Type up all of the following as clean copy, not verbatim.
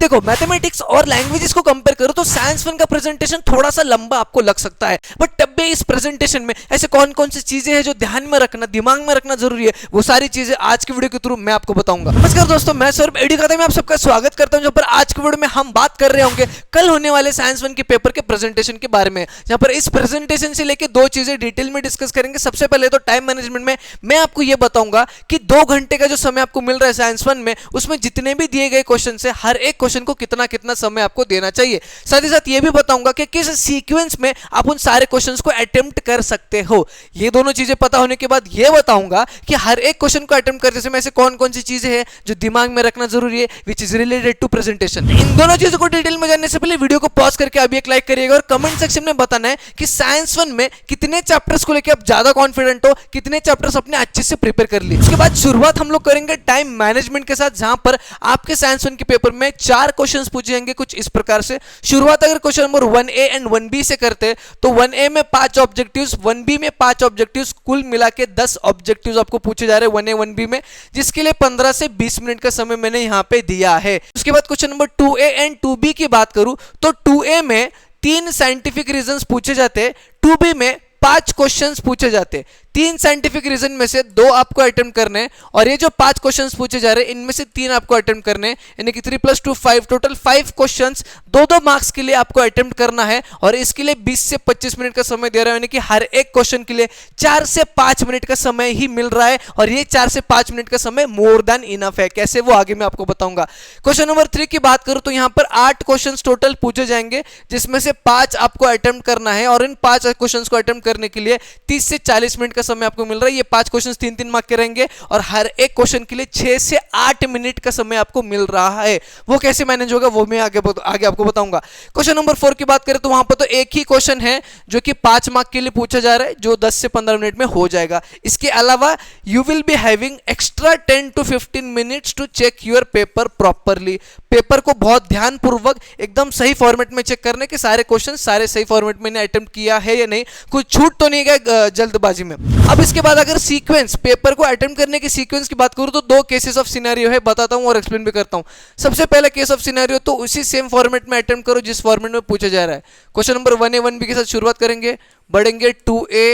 देखो मैथमेटिक्स और लैंग्वेजेस को कंपेयर करो तो साइंस 1 का प्रेजेंटेशन थोड़ा सा लंबा आपको लग सकता है, बट तब भी इस प्रेजेंटेशन में ऐसे कौन कौन सी चीजें हैं जो ध्यान में रखना, दिमाग में रखना जरूरी है, वो सारी चीजें आज की वीडियो के थ्रू मैं आपको बताऊंगा। नमस्कार दोस्तों, मैं सौरभ एडुकेटर में आप सबका स्वागत करता हूं, जहां पर आज की वीडियो में हम बात कर रहे होंगे कल होने वाले साइंस 1 के पेपर के प्रेजेंटेशन के बारे में, जहां पर इस प्रेजेंटेशन से लेकर दो चीजें डिटेल में डिस्कस करेंगे। सबसे पहले तो टाइम मैनेजमेंट में मैं आपको यह बताऊंगा कि 2 घंटे का जो समय आपको मिल रहा है साइंस 1 में, उसमें जितने भी दिए गए क्वेश्चन है हर एक क्वेश्चन को कितना कितना समय आपको देना चाहिए। साथ ही साथ यह भी बताऊंगा कि किस सीक्वेंस में आप उन सारे क्वेश्चंस को अटेम्प्ट कर सकते हो। ये दोनों चीजें पता होने के बाद यह बताऊंगा कि हर एक क्वेश्चन को अटेम्प्ट करने से ऐसे कौन कौन सी चीजें हैं जो दिमाग में रखना जरूरी है, which is related to presentation. इन दोनों चीजों को डिटेल में जानने से पहले वीडियो को पॉज करके अभी एक लाइक करिएगा और कमेंट सेक्शन में बताना है कि साइंस 1 में कितने चैप्टर्स को लेकर आप ज्यादा कॉन्फिडेंट हो, कितने चैप्टर्स अपने अच्छे से प्रिपेयर कर लिए। उसके बाद शुरुआत हम लोग करेंगे टाइम मैनेजमेंट के साथ, जहां पर आपके साइंस 1 के पेपर में 4 क्वेश्चंस पूछे जाएंगे कुछ इस प्रकार से। शुरुआत अगर question number 1A and 1B से करते हैं तो 1A में 5 ऑब्जेक्टिव्स, 1B में 5 ऑब्जेक्टिव्स, कुल मिला के 10 ऑब्जेक्टिव्स आपको पूछे जा रहे हैं 1A 1B में, जिसके लिए 15 से 20 मिनट का समय मैंने यहां पे दिया है। उसके बाद question number 2A and 2B की बात करूं तो 2A में 3 साइंटिफिक रीजंस पूछे जाते हैं, 2B में 5 क्वेश्चंस पूछे जाते हैं। 3 साइंटिफिक रीजन में से 2 आपको अटेम्प्ट करने हैं और ये जो 5 क्वेश्चंस पूछे जा रहे हैं इनमें से 3 आपको अटेम्प्ट करने हैं, यानी कि 3 + 2 5, टोटल 5 क्वेश्चंस 2-2 मार्क्स के लिए आपको अटेम्प्ट करना है और इसके लिए 20 से 25 मिनट का समय दे रहा है, यानी कि हर एक क्वेश्चन के लिए 4 से 5 मिनट का समय ही मिल रहा है और ये 4 से 5 मिनट का समय मोर देन इनफ है। कैसे, वो आगे मैं आपको बताऊंगा। क्वेश्चन नंबर 3 की बात करूं तो यहां पर 8 क्वेश्चन टोटल पूछे जाएंगे, जिसमें से 5 आपको अटेम्प्ट करना है और इन 5 क्वेश्चन को अटेम्प्ट करने के लिए 30 से 40 मिनट का समय आपको मिल रहा है। ये 5 क्वेश्चंस 3-3 मार्क के रहेंगे और हर एक क्वेश्चन के लिए 6 से 8 मिनट का समय आपको मिल रहा है। वो कैसे मैनेज होगा वो मैं आगे आपको बताऊंगा। क्वेश्चन नंबर 4 की बात करें तो वहां पर तो एक ही क्वेश्चन है जो कि 5 मार्क के लिए पूछा जा रहा है, जो 10 से 15 मिनट में हो जाएगा। इसके अलावा you will be having extra 10 to 15 minutes to check your paper properly. Paper को बहुत ध्यानपूर्वक एकदम सही फॉर्मेट में चेक करने के सारे क्वेश्चन सारे सही फॉर्मेट में अटेम्प्ट किया है या नहीं, कुछ छूट तो नहीं गया जल्दबाजी में। अब इसके बाद अगर सीक्वेंस, पेपर को अटेम्प्ट करने के सीक्वेंस की बात करूं तो 2 केसेस ऑफ सिनेरियो है, बताता हूं और एक्सप्लेन भी करता हूं। सबसे पहला केस ऑफ सिनेरियो तो उसी सेम फॉर्मेट में अटेम्प्ट करो जिस फॉर्मेट में पूछा जा रहा है। क्वेश्चन नंबर 1A 1B के साथ शुरुआत करेंगे, बढ़ेंगे 2A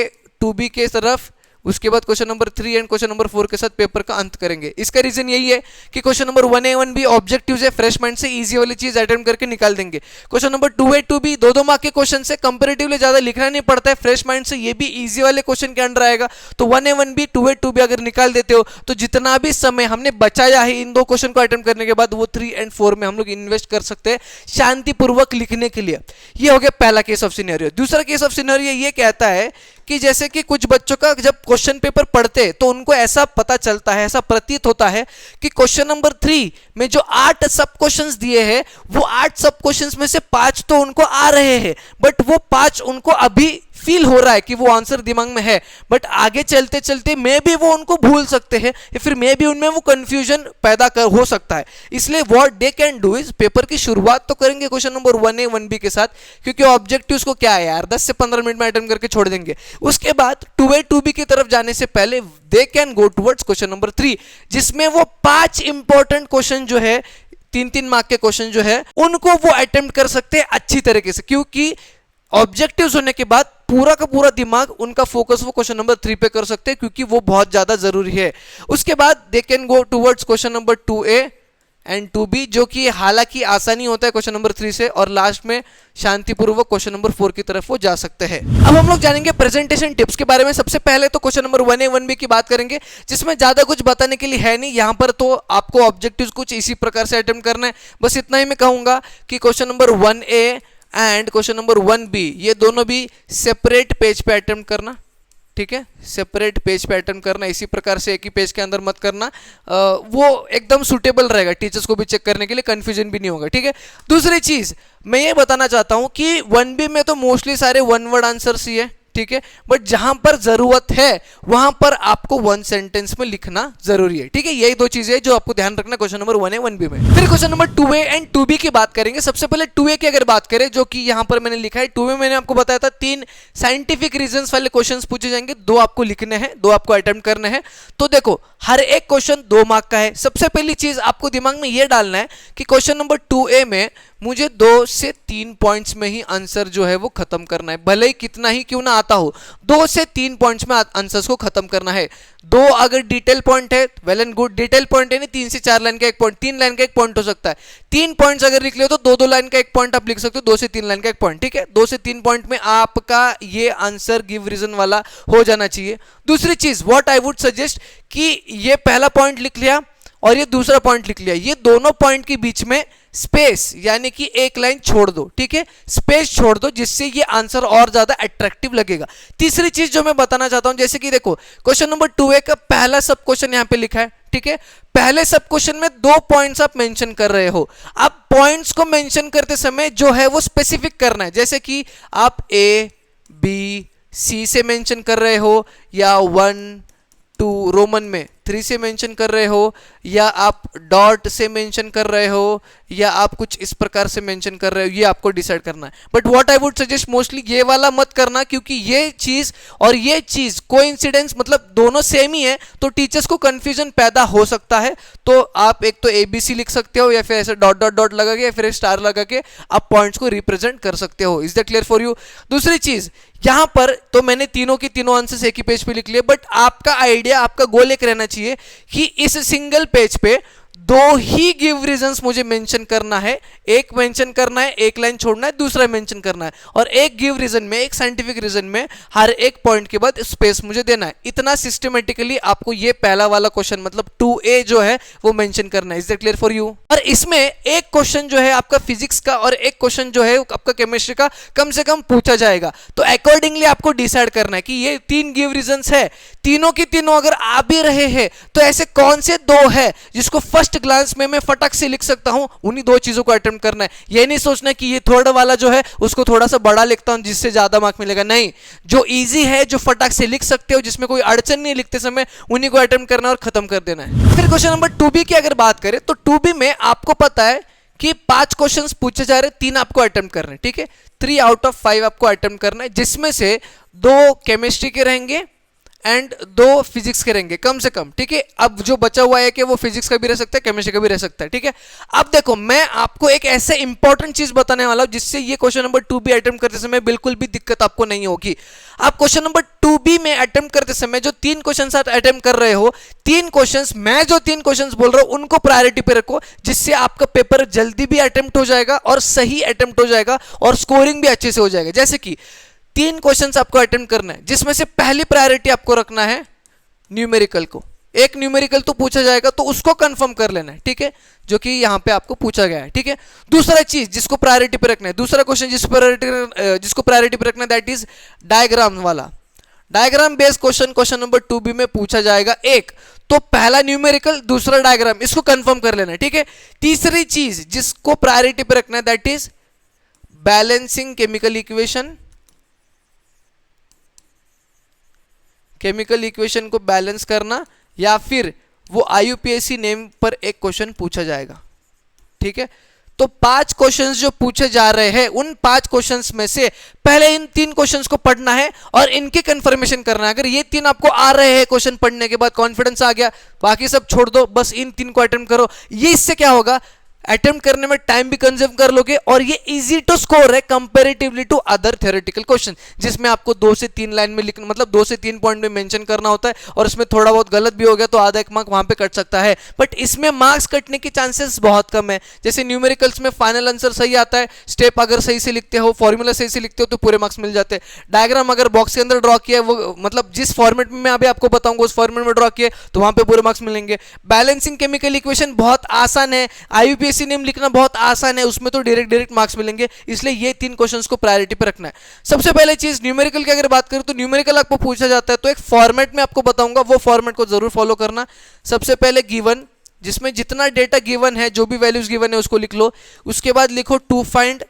2B के तरफ, उसके बाद question number 3 and question number 4 के साथ पेपर का अंत करेंगे। इसका रीजन यही है कि question number 1A 1B objectives है, फ्रेश माइंड से इजी वाली चीज अटेम्प्ट करके निकाल देंगे। Question number 2A 2B 2-2 mark के क्वेश्चन से कंपैरेटिवली ज्यादा लिखना नहीं पड़ता है, फ्रेश माइंड से ये भी इजी वाले क्वेश्चन के अंडर आएगा। तो 1A 1B 2A 2B अगर निकाल देते हो तो जितना भी समय हमने बचाया है इन 2 क्वेश्चन को अटेम्प्ट करने के बाद वो 3 एंड 4 में हम लोग इन्वेस्ट कर सकते हैं शांतिपूर्वक लिखने के लिए। ये हो गया पहला केस ऑफ सिनेरियो। दूसरा केस ऑफ सिनेरियो ये कहता है कि जैसे कि कुछ बच्चों का जब क्वेश्चन पेपर पढ़ते हैं तो उनको ऐसा पता चलता है, ऐसा प्रतीत होता है कि क्वेश्चन नंबर 3 में जो 8 सब क्वेश्चंस दिए हैं वो 8 सब क्वेश्चंस में से 5 तो उनको आ रहे हैं, बट वो 5 उनको अभी फील हो रहा है कि वो आंसर दिमाग में है, बट आगे चलते चलते मे भी वो उनको भूल सकते हैं या फिर मे भी उनमें वो कंफ्यूजन पैदा हो सकता है। इसलिए what they can do is paper की शुरुआत तो करेंगे क्वेश्चन नंबर 1A 1B के साथ, क्योंकि ऑब्जेक्टिव्स को क्या है यार 10 से 15 मिनट में अटेम्प्ट करके छोड़ देंगे। उसके बाद 2A 2B की तरफ जाने से पहले they can go towards question number 3, जिसमें वो 5 इंपॉर्टेंट क्वेश्चन जो है 3-3 मार्क के क्वेश्चन जो है उनको वो अटेम्प्ट कर सकते हैं अच्छी तरीके से, क्योंकि ऑब्जेक्टिव्स होने के बाद पूरा का पूरा दिमाग उनका फोकस वो क्वेश्चन नंबर 3 पे कर सकते हैं, क्योंकि वो बहुत ज्यादा जरूरी है। उसके बाद they can go towards question number 2A and 2B, जो कि हालांकि आसानी होता है क्वेश्चन नंबर 3 से, और लास्ट में शांतिपूर्वक क्वेश्चन नंबर 4 की तरफ वो जा सकते हैं। अब हम लोग जानेंगे प्रेजेंटेशन टिप्स के बारे में। सबसे पहले तो क्वेश्चन नंबर 1A 1B की बात करेंगे, जिसमें ज्यादा कुछ बताने के लिए है नहीं। यहां पर तो आपको ऑब्जेक्टिव्स कुछ इसी प्रकार से अटेम्प्ट करना है, बस इतना ही मैं कहूंगा कि question number 1A and question number 1B ये दोनों भी सेपरेट पेज पे अटेम्प्ट करना, ठीक है, सेपरेट पेज पे अटेम्प्ट करना, इसी प्रकार से एक ही पेज के अंदर मत करना, वो एकदम सुटेबल रहेगा, टीचर्स को भी चेक करने के लिए कंफ्यूजन भी नहीं होगा, ठीक है। दूसरी चीज मैं ये बताना चाहता हूं कि 1B में तो मोस्टली सारे 1 वर्ड आंसर्स ही है, ठीक है, बट जहां पर जरूरत है वहां पर आपको वन सेंटेंस में लिखना जरूरी है, ठीक है। यही दो चीजें जो आपको ध्यान रखना क्वेश्चन नंबर 1A 1B में। फिर question number 2A and 2B की बात करेंगे। सबसे पहले 2A की अगर बात करें, जो कि यहां पर मैंने लिखा है 2A, मैंने आपको बताया था 3 साइंटिफिक रीजंस वाले क्वेश्चंस पूछे जाएंगे, 2 आपको लिखने हैं, 2 आपको अटेम्प्ट करने हैं। तो देखो हर एक क्वेश्चन 2 मार्क का है। सबसे पहली चीज आपको दिमाग में यह डालना है कि क्वेश्चन नंबर 2A में मुझे 2 से 3 पॉइंट्स में ही आंसर जो है वो खत्म करना है, भले ही कितना ही क्यों ना आता हो, 2 से 3 पॉइंट्स में आंसर्स को खत्म करना है। 2 अगर डिटेल पॉइंट है well and good, detail point है नहीं 3 से 4 लाइन का एक पॉइंट, 3 लाइन का एक पॉइंट हो सकता है। 3 पॉइंट्स अगर लिख लियो तो 2-2 लाइन का एक पॉइंट आप लिख सकते हो, 2 से 3 लाइन का एक पॉइंट, ठीक है। 2 से 3 पॉइंट में आपका ये आंसर गिव रीजन वाला हो जाना चाहिए। दूसरी चीज व्हाट आई वुड सजेस्ट कि ये पहला पॉइंट लिख लिया और ये दूसरा पॉइंट लिख लिया, ये दोनों पॉइंट के बीच में स्पेस यानी कि एक लाइन छोड़ दो, ठीक है, स्पेस छोड़ दो, जिससे ये आंसर और ज्यादा अट्रैक्टिव लगेगा। तीसरी चीज जो मैं बताना चाहता हूं, जैसे कि देखो क्वेश्चन नंबर 2A का पहला सब क्वेश्चन यहां पे लिखा है, ठीक है। पहले सब क्वेश्चन में 2 पॉइंट्स आप मेंशन कर रहे हो। अब पॉइंट्स को मेंशन करते समय जो है वो स्पेसिफिक करना है, जैसे कि आप A B C से मेंशन कर रहे हो, या 1 2 रोमन में 3 से मेंशन कर रहे हो, या आप डॉट से मेंशन कर रहे हो, या आप कुछ इस प्रकार से मेंशन कर रहे हो, ये आपको डिसाइड करना है। But what I would suggest mostly ये वाला मत करना, क्योंकि ये चीज और ये चीज कोइंसिडेंस मतलब दोनों सेम ही है, तो टीचर्स को कंफ्यूजन पैदा हो सकता है। तो आप एक तो ABC लिख सकते हो, या फिर ऐसे डॉट डॉट डॉट लगा के या फिर स्टार लगा के आप पॉइंट्स को रिप्रेजेंट कर सकते हो। Is that clear for you? दूसरी चीज यहां पर तो मैंने तीनों के तीनों आंसर्स एक ही पेज पे लिख लिए, बट आपका आइडिया, आपका गोल एक रहना चाहिए कि इस सिंगल पेज पे 2 ही गिव रीजंस मुझे मेंशन करना है, एक मेंशन करना है, एक लाइन छोड़ना है, दूसरा मेंशन करना है, और एक गिव रीजन में, एक साइंटिफिक रीजन में हर एक पॉइंट के बाद स्पेस मुझे देना है। इतना सिस्टमेटिकली आपको ये पहला वाला क्वेश्चन मतलब 2A जो है वो मेंशन करना है। Is that clear for you? और इसमें एक क्वेश्चन जो है आपका फिजिक्स का और एक क्वेश्चन जो है आपका केमिस्ट्री का कम से कम पूछा जाएगा। तो अकॉर्डिंगली आपको डिसाइड करना है कि ये 3 गिव रीजंस है, तीनों की तीनों अगर आ भी रहे हैं तो ऐसे कौन से 2 है जिसको फर्स्ट ग्लांस में मैं फटक से लिख सकता हूं, उन्हीं 2 चीजों को अटेम्प्ट करना है। ये नहीं सोचना कि ये थर्ड वाला जो है उसको थोड़ा सा बड़ा लिखता हूं जिससे ज्यादा मार्क मिलेगा, नहीं। जो इजी है, जो फटक से लिख सकते हो, जिसमें कोई अड़चन नहीं लिखते समय, उन्हीं को अटेम्प्ट करना और खत्म कर देना है। फिर क्वेश्चन नंबर 2B की अगर बात करें तो 2B में आपको पता है कि 5 क्वेश्चंस पूछे जा रहे, 3 आपको अटेम्प्ट करने, ठीक है। 3 आउट ऑफ 5 आपको अटेम्प्ट करना है, जिसमें से 2 केमिस्ट्री के रहेंगे एंड 2 फिजिक्स के रहेंगे कम से कम, ठीक है। अब जो बचा हुआ है कि वो फिजिक्स का भी रह सकता है, केमिस्ट्री का भी रह सकता है, ठीक है। अब देखो मैं आपको एक ऐसे इंपॉर्टेंट चीज बताने वाला हूं जिससे ये क्वेश्चन नंबर 2B अटेम्प्ट करते समय बिल्कुल भी दिक्कत आपको नहीं होगी। आप क्वेश्चन नंबर 2B में अटेम्प्ट करते समय जो 3 क्वेश्चन आप अटेम्प्ट कर रहे हो, 3 क्वेश्चंस, मैं जो 3 क्वेश्चंस बोल रहा हूं उनको प्रायोरिटी पे रखो, जिससे आपका पेपर जल्दी भी अटेम्प्ट हो जाएगा और सही अटेम्प्ट हो जाएगा और स्कोरिंग भी अच्छे से हो जाएगा। जैसे कि 3 क्वेश्चंस आपको अटेम्प्ट करना है, जिसमें से पहली प्रायोरिटी आपको रखना है न्यूमेरिकल को। एक न्यूमेरिकल तो पूछा जाएगा तो उसको कंफर्म कर लेना है, ठीक है, जो कि यहां पे आपको पूछा गया है, ठीक है। दूसरा चीज जिसको प्रायोरिटी पे रखना है, दूसरा क्वेश्चन जिसको प्रायोरिटी पे रखना है, दैट इज डायग्राम वाला। Diagram based question question number 2B में पूछा जाएगा एक, तो पहला न्यूमेरिकल, दूसरा डायग्राम, इसको कंफर्म कर लेना है, ठीक है। तीसरी चीज जिसको प्रायोरिटी पे रखना है, that is balancing chemical equation. Chemical equation को बैलेंस करना, या फिर वो IUPAC नेम पर एक क्वेश्चन पूछा जाएगा, ठीक है। तो 5 क्वेश्चंस जो पूछे जा रहे हैं, उन 5 क्वेश्चंस में से पहले इन 3 क्वेश्चंस को पढ़ना है और इनकी कंफर्मेशन करना है। अगर ये 3 आपको आ रहे हैं क्वेश्चन पढ़ने के बाद, कॉन्फिडेंस आ गया, बाकी सब छोड़ दो, बस इन 3 को अटेम्प्ट करो। ये इससे क्या होगा, अटेम्प्ट करने में टाइम भी कंज्यूम कर लोगे और ये इजी टू स्कोर है comparatively to other theoretical question, जिसमें आपको 2 से 3 लाइन में लिखना, मतलब 2 से 3 पॉइंट में मेंशन करना होता है, और इसमें थोड़ा बहुत गलत भी हो गया तो आधा 1 मार्क वहां पे कट सकता है। बट इसमें मार्क्स कटने के चांसेस बहुत कम है। जैसे न्यूमेरिकल्स में फाइनल आंसर सही आता है, स्टेप अगर सही से लिखते हो, फॉर्मूला सही से लिखते हो तो पूरे मार्क्स मिल जाते हैं। डायग्राम अगर बॉक्स के अंदर ड्रॉ किया है, वो मतलब जिस फॉर्मेट में मैं अभी आपको बताऊंगा उस फॉर्मेट में ड्रॉ किया तो वहां पे पूरे मार्क्स मिलेंगे। बैलेंसिंग केमिकल इक्वेशन बहुत आसान है, IUPAC नेम लिखना बहुत आसान है, उसमें तो डायरेक्ट मार्क्स मिलेंगे, इसलिए ये 3 क्वेश्चंस को प्रायोरिटी पे रखना है। सबसे पहले चीज न्यूमेरिकल की अगर बात करूं तो न्यूमेरिकल आपको पूछा जाता है, तो एक फॉर्मेट में आपको बताऊंगा, वो फॉर्मेट को जरूर फॉलो करना। सबसे पहले गिवन, जिसमें जितना डेटा गिवन है, जो भी वैल्यूज गिवन है उसको लिख लो। उसके बाद लिखो टू फाइंड,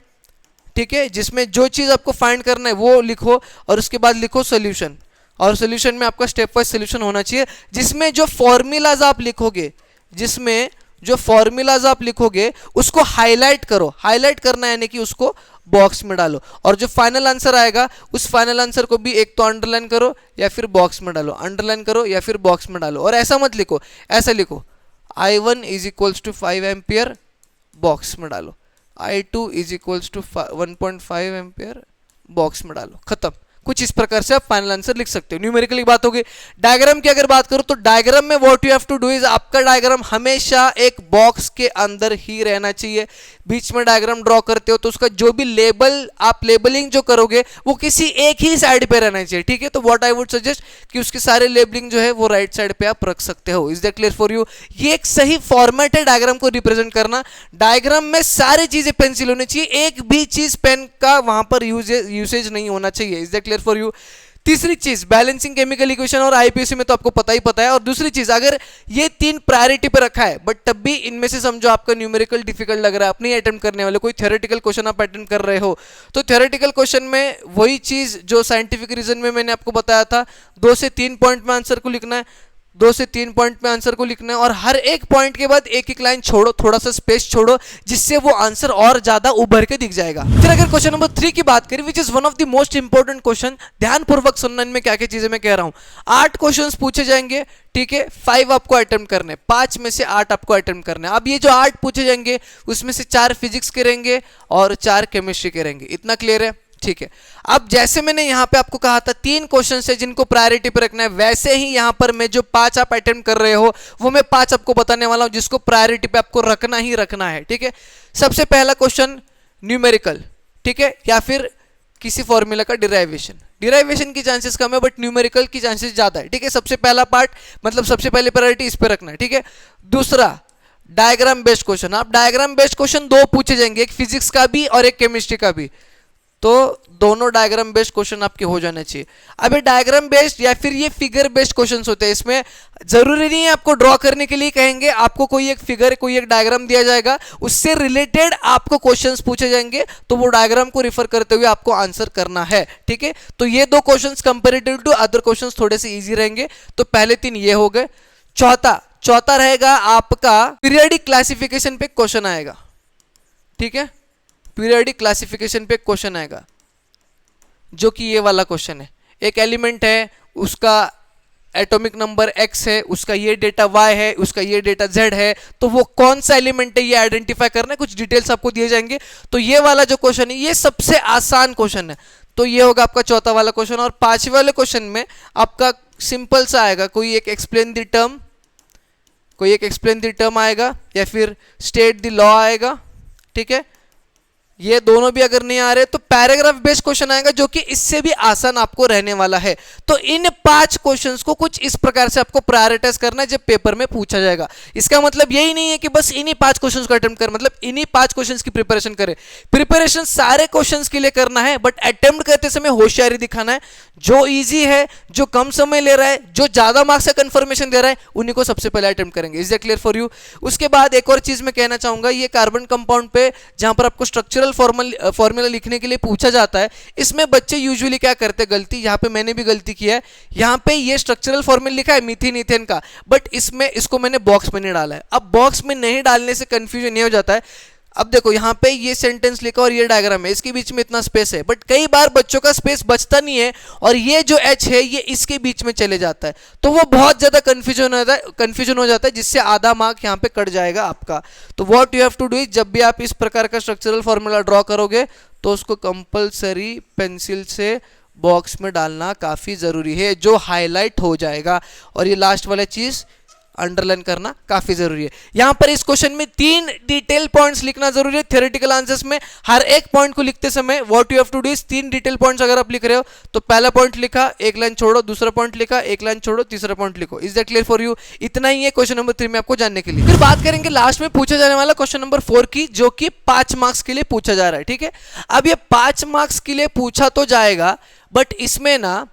ठीक है, जिसमें जो चीज़ आपको फाइंड करना है वो लिखो और उसके बाद लिखो सोल्यूशन, और सोल्यूशन में आपका स्टेप वाइज सोल्यूशन होना चाहिए, जिसमें जो फॉर्मूलाज आप लिखोगे, जिसमें जो फॉर्मूलाज आप लिखोगे उसको हाईलाइट करो, हाईलाइट करना है यानी कि उसको बॉक्स में डालो, और जो फाइनल आंसर आएगा उस फाइनल आंसर को भी एक तो अंडरलाइन करो या फिर बॉक्स में डालो, अंडरलाइन करो या फिर बॉक्स में डालो। और ऐसा मत लिखो, ऐसा लिखो I1 is equals to 5 ampere, box में डालो, I2 is equals to 1.5 ampere, box में डालो, खत्म। कुछ इस प्रकार से आप फाइनल आंसर लिख सकते हो। न्यूमेरिकल की बात होगी। डायग्राम की अगर बात करूं तो डायग्राम में what you have to do is, आपका डायग्राम हमेशा एक बॉक्स के अंदर ही रहना चाहिए। बीच में डायग्राम ड्रॉ करते हो तो उसका जो भी लेबल, आप लेबलिंग जो करोगे वो किसी एक ही साइड पे रहना चाहिए, ठीक है। तो व्हाट आई वुड सजेस्ट कि उसके सारे लेबलिंग जो है वो राइट साइड पे आप रख सकते हो। Is that clear for you? ये एक सही फॉर्मेट है डायग्राम को रिप्रेजेंट करना। डायग्राम में सारी चीजें पेंसिल होनी चाहिए, एक भी चीज पेन का वहां पर यूसेज नहीं होना चाहिए। Is that clear for you? तीसरी चीज बैलेंसिंग केमिकल इक्वेशन और आईपीसी में तो आपको पता है। और दूसरी चीज, अगर ये तीन प्रायोरिटी पे रखा है बट तब भी इनमें से समझो आपका न्यूमेरिकल डिफिकल्ट लग रहा है, आप नहीं अटेम्प्ट करने वाले, कोई थ्योरेटिकल क्वेश्चन आप अटेम्प्ट कर रहे हो, तो थ्योरेटिकल क्वेश्चन में वही चीज जो साइंटिफिक रीजन में मैंने आपको बताया था, 2 से 3 पॉइंट में आंसर को लिखना है, 2 से 3 पॉइंट में आंसर को लिखना है, और हर एक पॉइंट के बाद एक एक लाइन छोड़ो, थोड़ा सा स्पेस छोड़ो, जिससे वो आंसर और ज्यादा उभर के दिख जाएगा। फिर अगर क्वेश्चन नंबर 3 की बात करें, which is one of the most important question, ध्यानपूर्वक सुनना इनमें क्या क्या चीजें मैं कह रहा हूं। 8 क्वेश्चंस पूछे जाएंगे, ठीक है, 5 आपको अटेम्प्ट करने, 5 में से 8 आपको अटेम्प्ट करने। अब ये जो 8 पूछे जाएंगे उसमें से 4 फिजिक्स के रहेंगे और 4 केमिस्ट्री के रहेंगे। इतना क्लियर है? ठीक है। अब जैसे मैंने यहां पे आपको कहा था 3 क्वेश्चन है जिनको प्रायोरिटी पे रखना है, वैसे ही यहां पर मैं जो 5 आप अटेम्प्ट कर रहे हो वो मैं 5 आपको बताने वाला हूं जिसको प्रायोरिटी पे आपको रखना ही रखना है, ठीक है। सबसे पहला क्वेश्चन न्यूमेरिकल, ठीक है, या फिर किसी फॉर्मूला का डिराइवेशन। डिराइवेशन की चांसेस कम है बट न्यूमेरिकल की चांसेस ज्यादा है, ठीक है। सबसे पहला पार्ट मतलब सबसे पहले प्रायोरिटी इस पे रखना है, ठीक है। दूसरा डायग्राम बेस्ड क्वेश्चन, आप डायग्राम बेस्ड क्वेश्चन 2 पूछे जाएंगे, एक फिजिक्स का भी और एक केमिस्ट्री का भी, तो दोनों डायग्राम बेस्ड क्वेश्चन आपके हो जाने चाहिए। अब ये डायग्राम बेस्ड या फिर ये फिगर बेस्ड क्वेश्चंस होते हैं, इसमें जरूरी नहीं है आपको ड्रॉ करने के लिए कहेंगे, आपको कोई एक फिगर, कोई एक डायग्राम दिया जाएगा, उससे रिलेटेड आपको क्वेश्चंस पूछे जाएंगे, तो वो डायग्राम को रिफर करते हुए आपको आंसर करना है, ठीक है। तो ये 2 questions comparative to other questions थोड़े से इजी रहेंगे। तो पहले 3 ये हो गए। चौथा रहेगा आपका पीरियडिक क्लासिफिकेशन पे क्वेश्चन आएगा, ठीक है। पीरियडिक क्लासिफिकेशन पे क्वेश्चन आएगा जो कि ये वाला क्वेश्चन है। एक एलिमेंट है, उसका एटॉमिक नंबर x है, उसका ये डेटा y है, उसका ये डेटा z है, तो वो कौन सा एलिमेंट है ये आइडेंटिफाई करना है, कुछ डिटेल्स आपको दिए जाएंगे। तो ये वाला जो क्वेश्चन है ये सबसे आसान क्वेश्चन है, तो ये होगा आपका चौथा वाला क्वेश्चन। और 5वें वाले क्वेश्चन में आपका सिंपल सा आएगा, कोई एक एक्सप्लेन द टर्म आएगा या फिर स्टेट द लॉ आएगा, ठीक है। ये दोनों भी अगर नहीं आ रहे तो पैराग्राफ बेस्ड क्वेश्चन आएगा जो कि इससे भी आसान आपको रहने वाला है। तो इन 5 क्वेश्चंस को कुछ इस प्रकार से आपको प्रायोरिटाइज करना है जब पेपर में पूछा जाएगा। इसका मतलब यही नहीं है कि बस इन्हीं 5 क्वेश्चंस को अटेम्प्ट कर, मतलब इन्हीं 5 क्वेश्चंस की प्रिपरेशन करें। प्रिपरेशन सारे क्वेश्चंस के लिए करना है बट अटेम्प्ट करते समय होशियारी दिखाना है। जो ईजी है, जो कम समय ले रहा है, जो ज्यादा मार्क्स का कंफर्मेशन दे रहा है, उन्हीं को सबसे पहले अटेम्प्ट करेंगे। Is that clear for you? उसके बाद एक और चीज मैं कहना चाहूंगा, ये कार्बन कंपाउंड पे जहां पर आपको स्ट्रक्चरल फॉर्मूला लिखने के लिए पूछा जाता है, इसमें बच्चे यूजुअली क्या करते हैं गलती, यहाँ पे मैंने भी गलती किया है। यहाँ पे ये स्ट्रक्चरल फॉर्मूला लिखा है मीथेन ईथेन का, बट इसको मैंने बॉक्स में नहीं डाला है। अब बॉक्स में नहीं डालने से कंफ्यूजन ये हो जाता है। अब देखो यहाँ पे ये सेंटेंस लिखा और ये डायग्राम है, इसके बीच में इतना स्पेस है, बट कई बार बच्चों का स्पेस बचता नहीं है और ये जो एच है ये इसके बीच में चले जाता है, तो वो बहुत ज्यादा कंफ्यूजन हो जाता है जिससे आधा मार्क यहाँ पे कट जाएगा आपका। तो what you have to do is, जब भी आप इस प्रकार का स्ट्रक्चरल फॉर्मूला ड्रॉ करोगे तो उसको कंपलसरी पेंसिल से बॉक्स में डालना काफी जरूरी है, जो हाईलाइट हो जाएगा। और ये लास्ट वाला चीज अंडरलाइन करना काफी जरूरी है। यहां पर इस क्वेश्चन में 3 डिटेल पॉइंट्स लिखना जरूरी है। थ्योरेटिकल आंसर्स में हर एक पॉइंट को लिखते समय what you have to do is 3 detail points अगर आप लिख रहे हो तो पहला पॉइंट लिखा, एक लाइन छोड़ो, दूसरा पॉइंट लिखा, एक लाइन छोड़ो, तीसरा पॉइंट लिखो। Is that clear for you? इतना ही है क्वेश्चन नंबर 3 में आपको जानने के लिए। फिर बात करेंगे लास्ट में पूछा जाने वाला क्वेश्चन नंबर 4 की, जो कि 5 मार्क्स के लिए पूछा जा रहा है, ठीक है। अब ये 5 मार्क्स के लिए पूछा तो जाएगा बट इसमें ना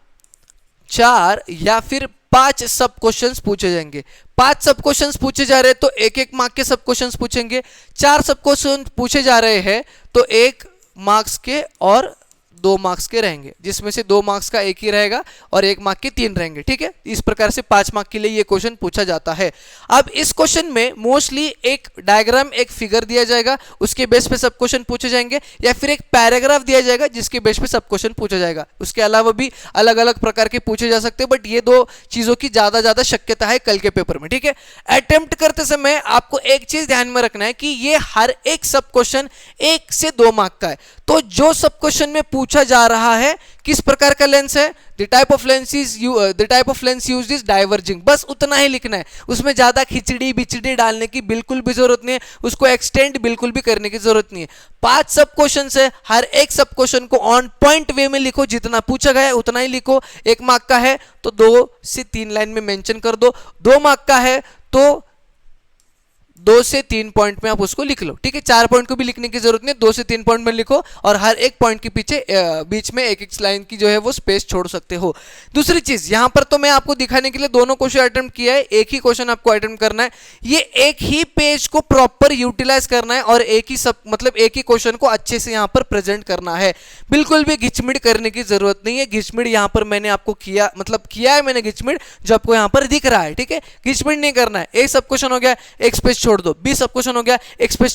4 या फिर 5 सब क्वेश्चंस पूछे जाएंगे। 5 सब क्वेश्चंस पूछे जा रहे हैं तो 1-1 मार्क के सब क्वेश्चंस पूछेंगे। 4 सब क्वेश्चन पूछे जा रहे हैं तो 1 मार्क्स के और 2 मार्क्स के रहेंगे, जिसमें से 2 मार्क्स का एक ही रहेगा और 1 मार्क के 3 रहेंगे। ठीक है, इस प्रकार से 5 मार्क के लिए ये क्वेश्चन पूछा जाता है। अब इस क्वेश्चन में मोस्टली एक डायग्राम, एक फिगर दिया जाएगा, उसके बेस पे सब क्वेश्चन पूछे जाएंगे, या फिर एक पैराग्राफ दिया जाएगा जिसके बेस पे सब क्वेश्चन पूछा जाएगा। उसके अलावा भी अलग अलग प्रकार के पूछे जा सकते हैं, बट ये 2 चीजों की ज्यादा शक्यता है कल के पेपर में। ठीक है, अटेम्प्ट करते समय आपको एक चीज ध्यान में रखना है कि ये हर एक सब क्वेश्चन 1 से 2 मार्क का है। तो जो सब क्वेश्चन में पूछा जा रहा है किस प्रकार का लेंस है, the type of lens used is diverging, बस उतना ही लिखना है। उसमें ज्यादा खिचड़ी बिचड़ी डालने की बिल्कुल भी जरूरत नहीं है, उसको एक्सटेंड बिल्कुल भी करने की जरूरत नहीं है। 5 सब क्वेश्चन है, हर एक सब क्वेश्चन को ऑन पॉइंट वे में लिखो, जितना पूछा गया है उतना ही लिखो। 1 मार्क का है तो 2 से 3 लाइन में मेंशन कर दो, 2 मार्क का है तो 2 से 3 पॉइंट में आप उसको लिख लो। ठीक है, 4 पॉइंट को भी लिखने की जरूरत नहीं, 2 से 3 पॉइंट में लिखो, और हर एक पॉइंट के पीछे बीच में एक लाइन की जो है वो स्पेस छोड़ सकते हो। दूसरी चीज, यहां पर तो मैं आपको दिखाने के लिए दोनों क्वेश्चन अटेम्प्ट किया है, एक ही क्वेश्चन आपको अटेम्प्ट करना है। ये एक ही पेज को प्रॉपर यूटिलाइज करना है और एक ही क्वेश्चन को अच्छे से यहां पर प्रेजेंट करना है। बिल्कुल भी घिचमिड़ करने की जरूरत नहीं है। घिचमिड़ यहां पर मैंने आपको किया है मैंने घिचमिड़, जो आपको यहां पर दिख रहा है। ठीक है, घिचमिड़ नहीं करना है। एक सब क्वेश्चन हो गया, एक स्पेस छोड़ दो। बी सब क्वेश्चन हो गया,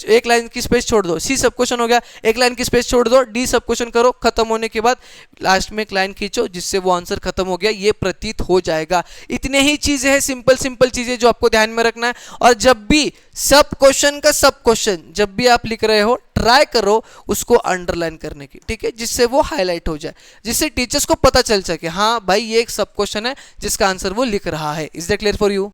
एक लाइन की स्पेस छोड़ दो। सी सब क्वेश्चन हो गया, एक लाइन की स्पेस छोड़ दो। डी सब क्वेश्चन करो, खत्म होने के बाद लास्ट में एक लाइन खींचो, जिससे वो आंसर खत्म हो गया, ये प्रतीत हो जाएगा। इतने ही चीजें हैं, सिंपल चीजें जो आपको ध्यान में रखना है। और जब भी सब क्वेश्चन का सब क्वेश्चन जब भी आप लिख रहे हो, ट्राई करो उसको अंडरलाइन करने की। ठीक है, जिससे वो हाईलाइट हो जाए, जिससे टीचर्स को पता चल सके हाँ भाई ये एक सब क्वेश्चन है जिसका आंसर वो लिख रहा है। Is that clear for you?